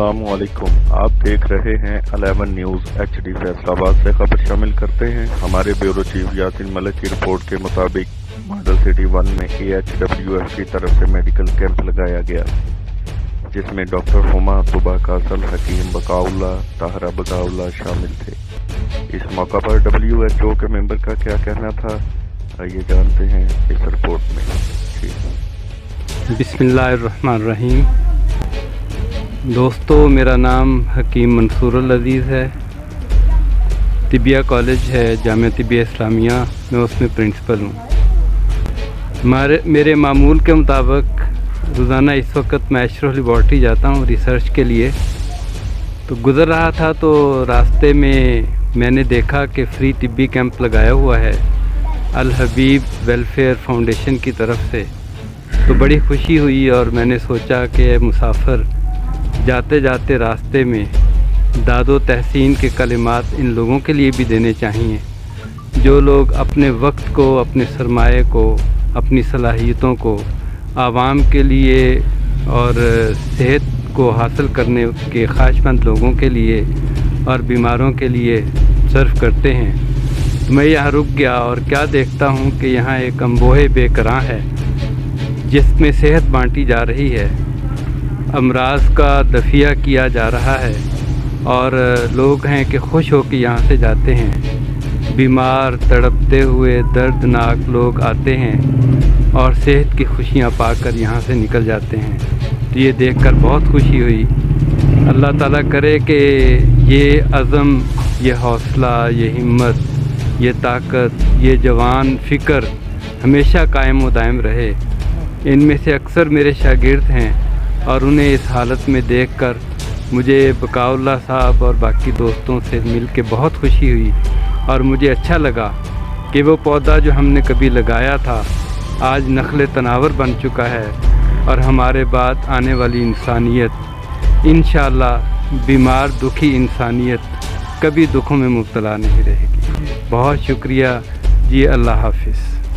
अस्सलामुअलैकुम। आप देख रहे हैं 11 न्यूज़ HD फैसलाबाद से खबर शामिल करते हैं। हमारे ब्यूरो चीफ यासिन मलिक की रिपोर्ट के मुताबिक मॉडल सिटी 1 में AHWF की तरफ से मेडिकल कैंप लगाया गया, जिसमें डॉक्टर हुमा तुबा कासल, हकीम बकाउल्ला, ताहरा बकाउल्ला शामिल थे। इस मौका पर WHO के मेंबर का क्या कहना था, आइए जानते हैं इस रिपोर्ट में। बिस्मिल्लाहिर्रहमानिर्रहीम। दोस्तों, मेरा नाम हकीम मंसूरुल अज़ीज़ है। तिबिया कॉलेज है जामिया तिबिया इस्लामिया, मैं उसमें प्रिंसिपल हूँ। मेरे मामूल के मुताबिक रोज़ाना इस वक्त मैं अशरफ लेबॉर्ट्री जाता हूँ रिसर्च के लिए। तो गुज़र रहा था तो रास्ते में मैंने देखा कि फ्री तिब्बी कैंप लगाया हुआ है अल हबीब वेलफेयर फाउंडेशन की तरफ से। तो बड़ी खुशी हुई और मैंने सोचा कि मुसाफिर जाते जाते रास्ते में दादो तहसीन के कलिमात इन लोगों के लिए भी देने चाहिए, जो लोग अपने वक्त को, अपने सरमाए को, अपनी सलाहियतों को आवाम के लिए और सेहत को हासिल करने के ख्वाहिशमंद लोगों के लिए और बीमारों के लिए सर्व करते हैं। मैं यहाँ रुक गया और क्या देखता हूँ कि यहाँ एक अम्बोहे बेकरां है जिसमें सेहत बांटी जा रही है, अमराज का दफिया किया जा रहा है और लोग हैं कि खुश हो के यहाँ से जाते हैं। बीमार तड़पते हुए दर्दनाक लोग आते हैं और सेहत की खुशियाँ पाकर यहाँ से निकल जाते हैं। तो ये देखकर बहुत खुशी हुई। अल्लाह ताला करे कि ये अज़म, ये हौसला, ये हिम्मत, ये ताकत, ये जवान फ़िक्र हमेशा कायम व दायम रहे। इनमें से अक्सर मेरे शागिर्द हैं और उन्हें इस हालत में देखकर मुझे बकाउल्ला साहब और बाकी दोस्तों से मिल के बहुत खुशी हुई और मुझे अच्छा लगा कि वो पौधा जो हमने कभी लगाया था आज नखले तनावर बन चुका है और हमारे बाद आने वाली इंसानियत इंशाअल्लाह बीमार दुखी इंसानियत कभी दुखों में मुब्तला नहीं रहेगी। बहुत शुक्रिया जी, अल्लाह हाफिज़।